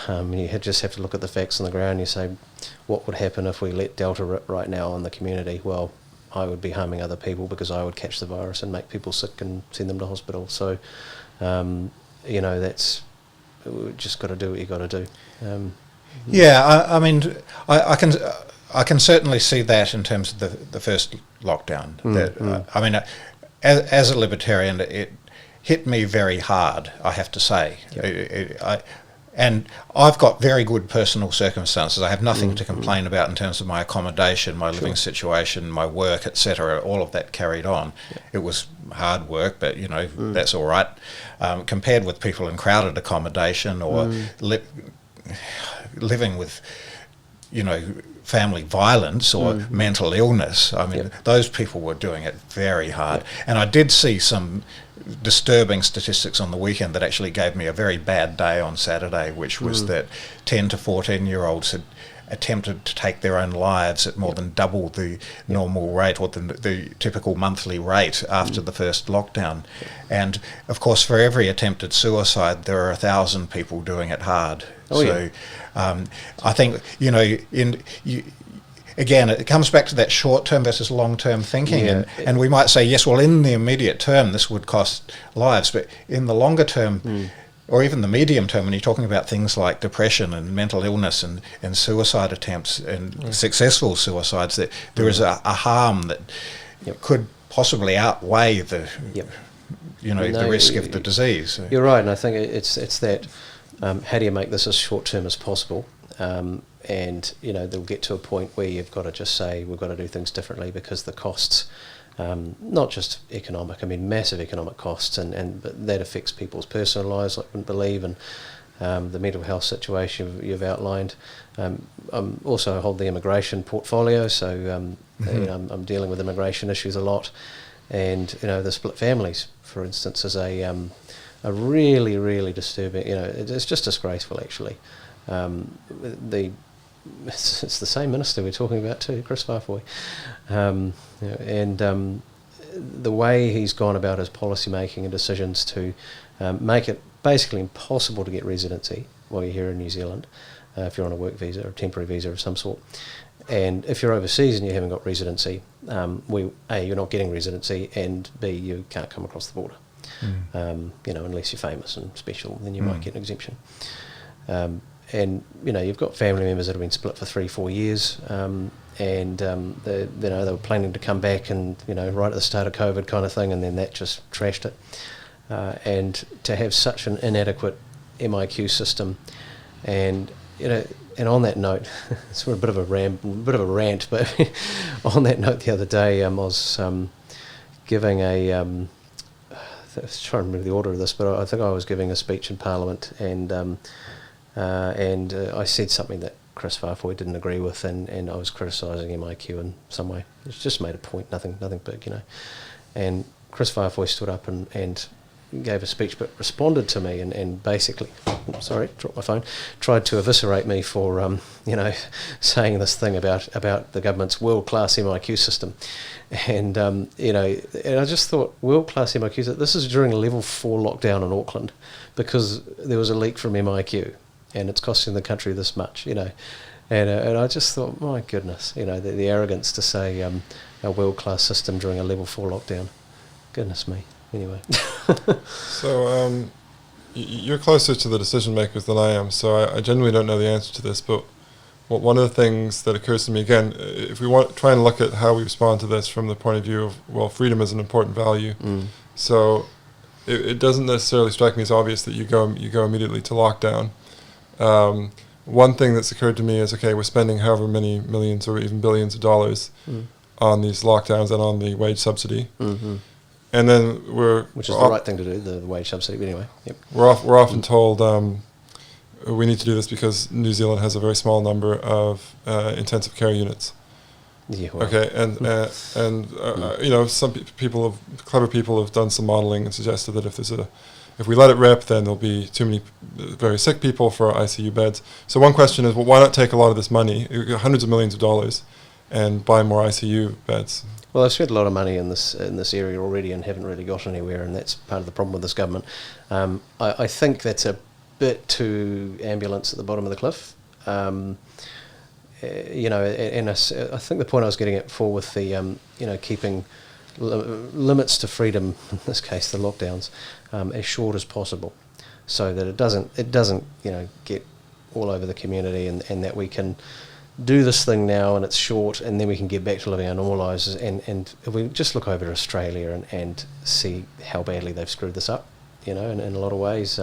you just have to look at the facts on the ground. You say, what would happen if we let Delta rip right now on the community? Well, I would be harming other people because I would catch the virus and make people sick and send them to hospital. So, that's we've just got to do what you got to do. I mean, I can certainly see that in terms of the first lockdown. I mean, as a libertarian, it hit me very hard, I have to say. Yep. And I've got very good personal circumstances. I have nothing to complain about in terms of my accommodation, my living situation, my work, etc. All of that carried on. Yep. It was hard work, but that's all right. Compared with people in crowded accommodation or living with, family violence or mental illness. I mean, those people were doing it very hard. And I did see some disturbing statistics on the weekend that actually gave me a very bad day on Saturday, which was that 10 to 14-year-olds had attempted to take their own lives at more than double the normal rate, or the typical monthly rate after the first lockdown. And of course, for every attempted suicide, there are 1,000 people doing it hard. I think, again, it comes back to that short-term versus long-term thinking, and we might say, yes, well, in the immediate term, this would cost lives, but in the longer term, or even the medium term, when you're talking about things like depression and mental illness and suicide attempts and successful suicides, that there is a harm that could possibly outweigh the the risk of the disease. You're right, and I think it's that how do you make this as short-term as possible? And they'll get to a point where you've got to just say we've got to do things differently, because the costs, not just economic, I mean massive economic costs, but that affects people's personal lives, I wouldn't believe, and the mental health situation you've outlined. I'm also hold the immigration portfolio, so I'm dealing with immigration issues a lot, and the split families, for instance, is a really, really disturbing. It's just disgraceful, actually. It's the same minister we're talking about too, Chris Farfoy, the way he's gone about his policy making and decisions to make it basically impossible to get residency while you're here in New Zealand, if you're on a work visa or a temporary visa of some sort. And if you're overseas and you haven't got residency, you're not getting residency, and B, you can't come across the border. Unless you're famous and special, then you might get an exemption. And you've got family members that have been split for 3-4 years, they were planning to come back, and right at the start of COVID kind of thing, and then that just trashed it. And to have such an inadequate MIQ system, and on that note, it's a bit of a rant, but on that note, the other day I was giving I was trying to remember the order of this, but I think I was giving a speech in Parliament, and I said something that Chris Farfoy didn't agree with, and I was criticising MIQ in some way. It's just made a point, nothing big, And Chris Farfoy stood up and gave a speech, but responded to me and basically, sorry, dropped my phone, tried to eviscerate me for saying this thing about the government's world-class MIQ system. And and I just thought, world-class MIQ, this is during a level 4 lockdown in Auckland, because there was a leak from MIQ, and it's costing the country this much, and I just thought, my goodness, the arrogance to say a world-class system during a level 4 lockdown. Goodness me. Anyway. So you're closer to the decision makers than I am, so I genuinely don't know the answer to this, but one of the things that occurs to me, again, if we want try and look at how we respond to this from the point of view of, freedom is an important value. So it doesn't necessarily strike me as obvious that you go immediately to lockdown. One thing that's occurred to me is, okay, we're spending however many millions or even billions of dollars on these lockdowns and on the wage subsidy. And then which is the right thing to do, the wage subsidy. But anyway, we're often told we need to do this because New Zealand has a very small number of intensive care units. Yeah. Well. Okay, and some clever people have done some modelling and suggested that if we let it rip, then there'll be too many very sick people for ICU beds. So one question is, well, why not take a lot of this money, hundreds of millions of dollars, and buy more ICU beds? Well, they've spent a lot of money in this area already and haven't really got anywhere, and that's part of the problem with this government. I think that's a bit too ambulance at the bottom of the cliff. And I think the point I was getting at before with the keeping limits to freedom, in this case the lockdowns, as short as possible, so that it doesn't get all over the community, and that we can do this thing now and it's short, and then we can get back to living our normal lives. And if we just look over to Australia and see how badly they've screwed this up, in a lot of ways.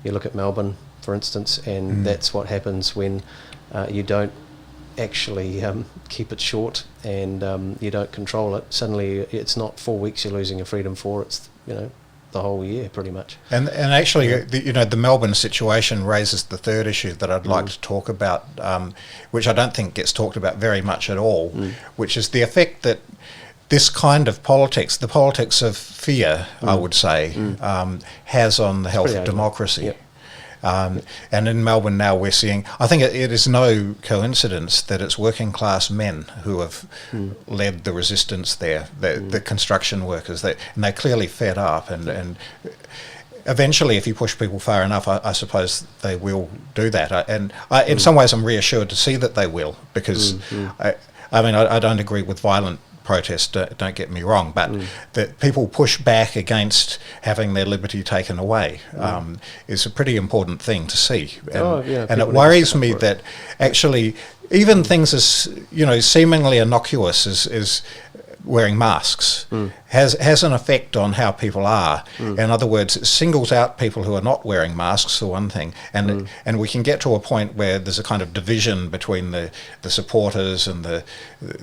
You look at Melbourne, for instance, and that's what happens when you don't actually keep it short and you don't control it. Suddenly it's not 4 weeks you're losing your freedom for, it's the whole year pretty much. And actually, the Melbourne situation raises the third issue that I'd like to talk about, which I don't think gets talked about very much at all, which is the effect that this kind of politics, the politics of fear, I would say, has on the health of democracy. Yep. And in Melbourne now we're seeing, I think it is no coincidence that it's working class men who have led the resistance there, the construction workers, and they're clearly fed up, and eventually if you push people far enough, I suppose they will do that. In some ways I'm reassured to see that they will, because I don't agree with violent protest, don't get me wrong, but that people push back against having their liberty taken away is a pretty important thing to see. And it worries me that actually even things as, seemingly innocuous as wearing masks has an effect on how people are. In other words, it singles out people who are not wearing masks, for one thing, and we can get to a point where there's a kind of division between the supporters and the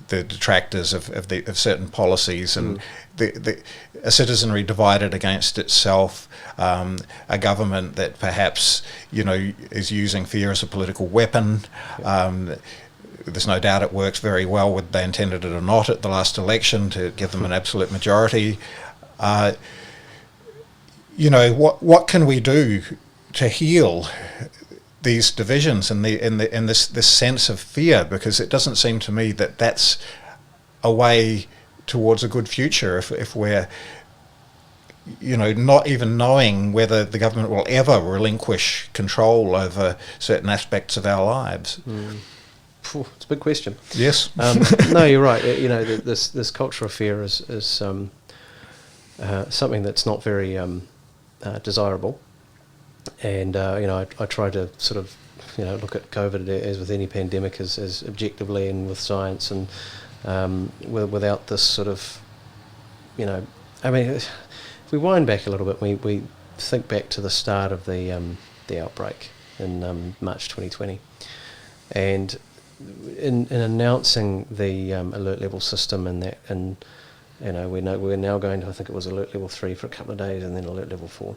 detractors of certain policies, and a citizenry divided against itself, a government that perhaps is using fear as a political weapon. There's no doubt it works very well, whether they intended it or not, at the last election to give them an absolute majority. What can we do to heal these divisions and this sense of fear? Because it doesn't seem to me that that's a way towards a good future if we're not even knowing whether the government will ever relinquish control over certain aspects of our lives. It's a big question. Yes. No, you're right. This culture of fear is something that's not very desirable. And I try to sort of look at COVID as with any pandemic as objectively and with science, and without this sort of if we wind back a little bit, we think back to the start of the outbreak in March 2020, and in announcing the alert level system we're now going to, I think it was alert level 3 for a couple of days and then alert level 4.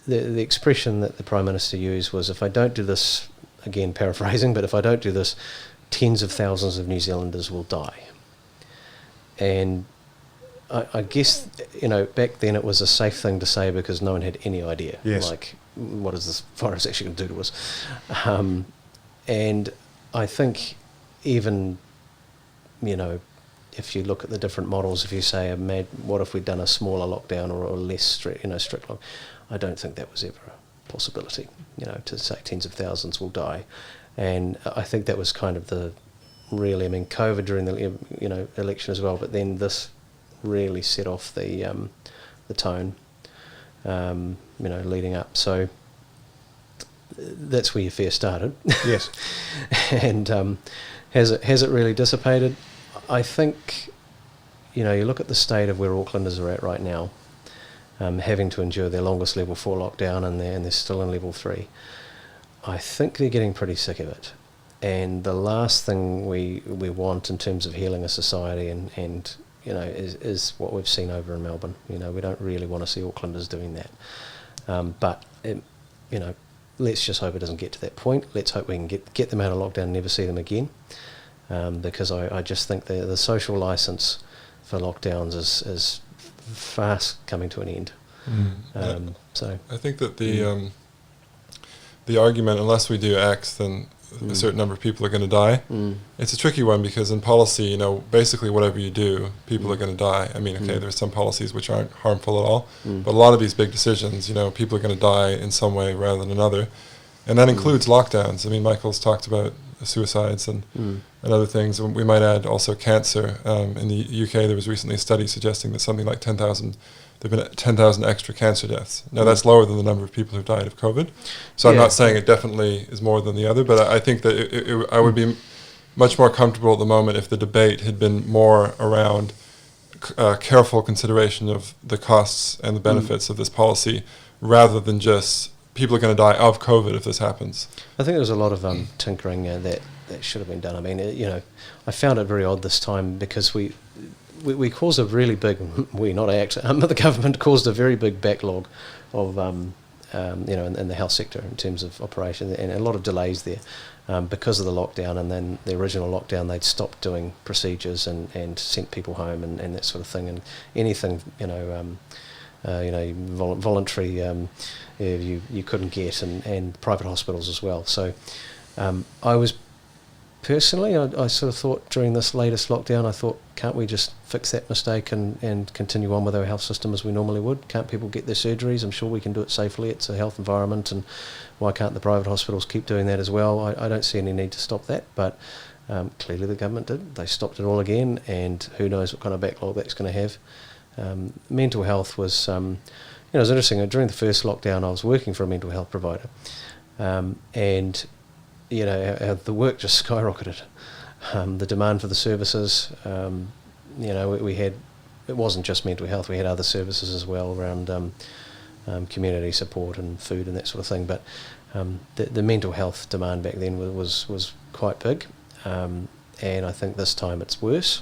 The expression that the Prime Minister used was, if I don't do this, again paraphrasing, but if I don't do this, tens of thousands of New Zealanders will die. And I guess, back then it was a safe thing to say because no one had any idea. Yes. Like, what is this virus actually going to do to us? And I think even, if you look at the different models, if you say, what if we'd done a smaller lockdown or a less strict lockdown, I don't think that was ever a possibility, to say tens of thousands will die. And I think that was kind of COVID during the, election as well, but then this really set off the tone, leading up. So that's where your fear started. Yes. And has it really dissipated? I think, you look at the state of where Aucklanders are at right now, having to endure their longest level 4 lockdown, and they're still in level 3. I think they're getting pretty sick of it. And the last thing we want in terms of healing a society and is what we've seen over in Melbourne. We don't really want to see Aucklanders doing that. But let's just hope it doesn't get to that point. Let's hope we can get them out of lockdown and never see them again. Because I just think the social licence for lockdowns is fast coming to an end. So I think that the argument, unless we do X, then a certain number of people are going to die. It's a tricky one because in policy, basically whatever you do, people are going to die. I mean, okay, there's some policies which aren't harmful at all, but a lot of these big decisions, people are going to die in some way rather than another. And that includes lockdowns. I mean, Michael's talked about suicides and other things. We might add also cancer. In the UK, there was recently a study suggesting that something like 10,000 there have been 10,000 extra cancer deaths. Now, that's lower than the number of people who've died of COVID. So I'm not saying it definitely is more than the other, but I think that I would be much more comfortable at the moment if the debate had been more around careful consideration of the costs and the benefits of this policy, rather than just people are going to die of COVID if this happens. I think there was a lot of tinkering that should have been done. I mean, I found it very odd this time because we caused a really big, not actually, the government caused a very big backlog of in the health sector in terms of operation, and a lot of delays there because of the lockdown. And then the original lockdown, they'd stopped doing procedures and sent people home and that sort of thing, and anything voluntary you couldn't get, and private hospitals as well. So I was personally, I sort of thought during this latest lockdown, I thought, can't we just fix that mistake and continue on with our health system as we normally would? Can't people get their surgeries? I'm sure we can do it safely. It's a health environment, and why can't the private hospitals keep doing that as well? I don't see any need to stop that, but clearly the government did. They stopped it all again, and who knows what kind of backlog that's going to have. Mental health was, it was interesting. During the first lockdown, I was working for a mental health provider, and the work just skyrocketed. The demand for the services, we had, it wasn't just mental health, we had other services as well around community support and food and that sort of thing. But the mental health demand back then was quite big, and I think this time it's worse.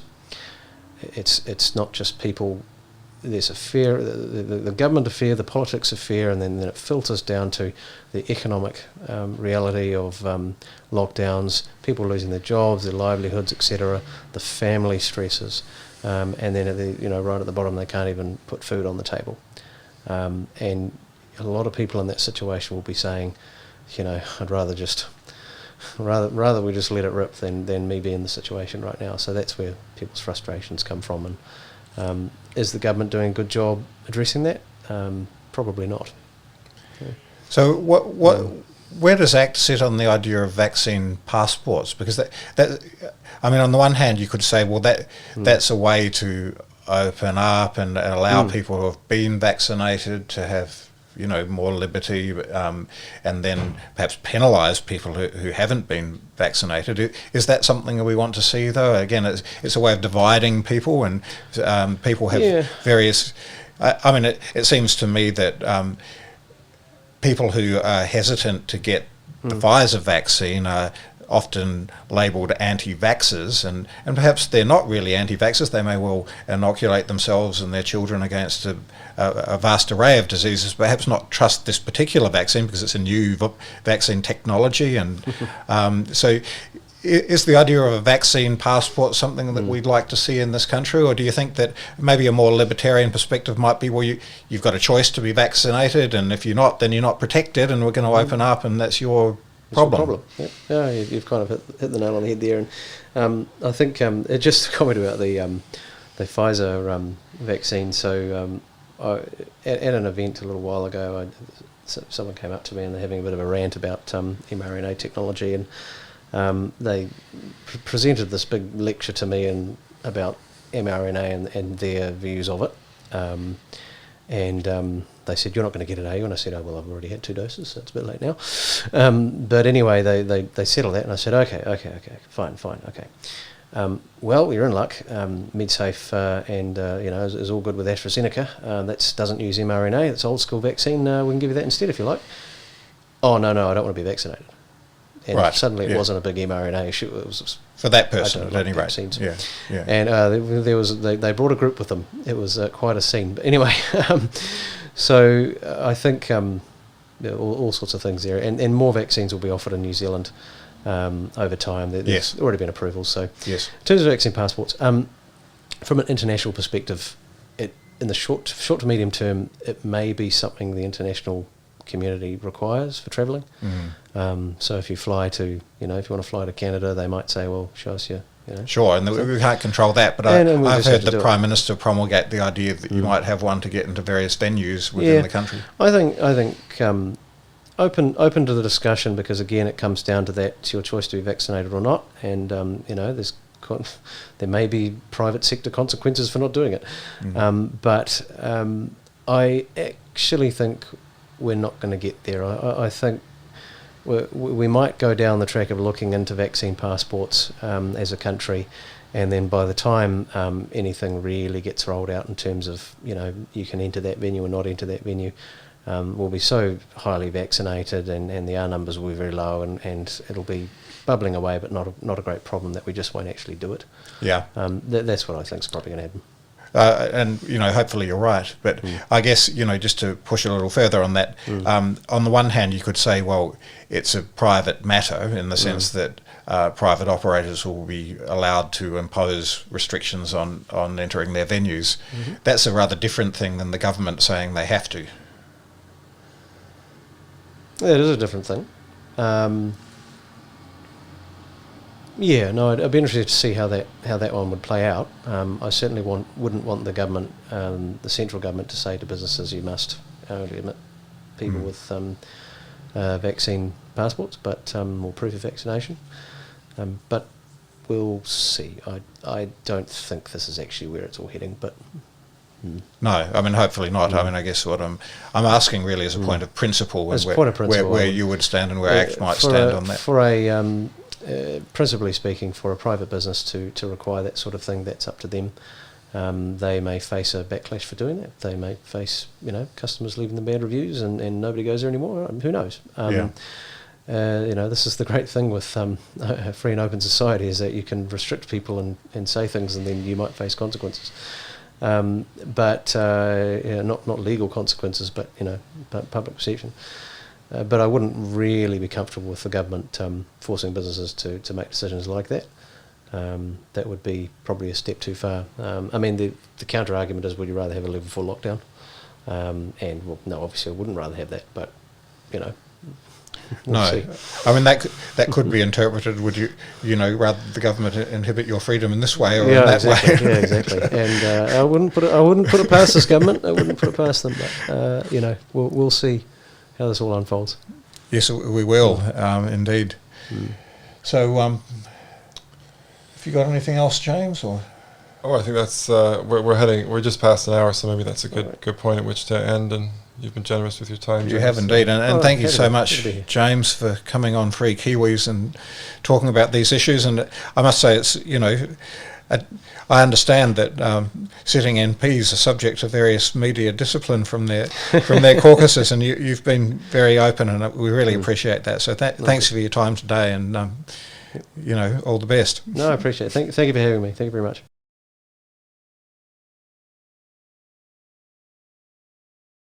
It's not just people. There's a fear, the government affair, the politics affair, and then it filters down to the economic reality of lockdowns, people losing their jobs, their livelihoods, etc., the family stresses, and then right at the bottom they can't even put food on the table. And a lot of people in that situation will be saying, I'd rather we just let it rip than me be in the situation right now. So that's where people's frustrations come from. And is the government doing a good job addressing that? Probably not. Yeah. So where does ACT sit on the idea of vaccine passports? Because on the one hand you could say, well, that's a way to open up and allow people who have been vaccinated to have more liberty, and then perhaps penalise people who haven't been vaccinated. Is that something that we want to see, though? Again, it's a way of dividing people, and people have various... it seems to me that people who are hesitant to get the Pfizer vaccine are often labelled anti-vaxxers, and perhaps they're not really anti-vaxxers. They may well inoculate themselves and their children against a vast array of diseases, perhaps not trust this particular vaccine because it's a new vaccine technology. And so is the idea of a vaccine passport something that we'd like to see in this country, or do you think that maybe a more libertarian perspective might be, well, you've got a choice to be vaccinated, and if you're not, then you're not protected, and we're going to open up, and that's your problem. Yep. Yeah, you've kind of hit the nail on the head there. And I think just a comment about the Pfizer vaccine. So at an event a little while ago, someone came up to me and they're having a bit of a rant about mRNA technology, and they presented this big lecture to me about mRNA and their views of it. They said, you're not going to get it, are you? And I said, oh, well, I've already had 2 doses, so it's a bit late now. But anyway, they settled that, and I said, okay, fine, okay. Well, you're in luck. MedSafe is all good with AstraZeneca. That doesn't use mRNA. It's old school vaccine. We can give you that instead if you like. Oh, no, I don't want to be vaccinated. And suddenly it wasn't a big mRNA issue. It was for that person at any rate. Yeah. And they brought a group with them. It was quite a scene. But anyway, so I think all sorts of things there, and more vaccines will be offered in New Zealand over time. There's already been approvals. So in terms of vaccine passports, from an international perspective, in the short to medium term, it may be something the international community requires for travelling. So if you fly to, if you want to fly to Canada, they might say, well, show us your... Sure, and we can't control that, but I've heard the Prime Minister promulgate the idea that you might have one to get into various venues within the country. I think open to the discussion, because again it comes down to that, it's your choice to be vaccinated or not, and there may be private sector consequences for not doing it. But I actually think we're not going to get there. I think we might go down the track of looking into vaccine passports as a country, and then by the time anything really gets rolled out in terms of, you can enter that venue or not enter that venue, we'll be so highly vaccinated, and the R numbers will be very low, and it'll be bubbling away, but not a great problem that we just won't actually do it. Yeah. That's what I think is probably going to happen. and hopefully you're right. But I guess just to push a little further on that, on the one hand, you could say, well, it's a private matter in the sense that private operators will be allowed to impose restrictions on entering their venues. That's a rather different thing than the government saying they have to. Yeah, it is a different thing. I'd be interested to see how that one would play out. I certainly wouldn't want the government, the central government, to say to businesses, you must admit people with vaccine passports, or proof of vaccination. But we'll see. I don't think this is actually where it's all heading, but... No, I mean, hopefully not. I mean, I guess what I'm asking really is a point of principle, where you would stand and where ACT might stand on that. For a, principally speaking, for a private business to require that sort of thing, that's up to them. They may face a backlash for doing that. They may face, customers leaving them bad reviews and nobody goes there anymore. Who knows? This is the great thing with a free and open society, is that you can restrict people and say things, and then you might face consequences. Not legal consequences, but public perception. But I wouldn't really be comfortable with the government forcing businesses to make decisions like that. That would be probably a step too far. The counter argument is, would you rather have a level 4 lockdown? No, obviously I wouldn't rather have that, but we'll see. I mean that could be interpreted. Would you rather the government inhibit your freedom in this way or in that way? Yeah, exactly. And I wouldn't put it past this government. I wouldn't put it past them. But we'll see how this all unfolds. Yes, we will indeed. So, have you got anything else, James? Or I think that's we're just past an hour, so maybe that's a good point at which to end. And you've been generous with your time, James. You have indeed, and thank you so much, James, for coming on Free Kiwis and talking about these issues. And I must say, it's I understand that sitting MPs are subject to various media discipline from their caucuses, and you've been very open, and we really appreciate that. So thanks for your time today, and all the best. No, I appreciate it. Thank you for having me. Thank you very much.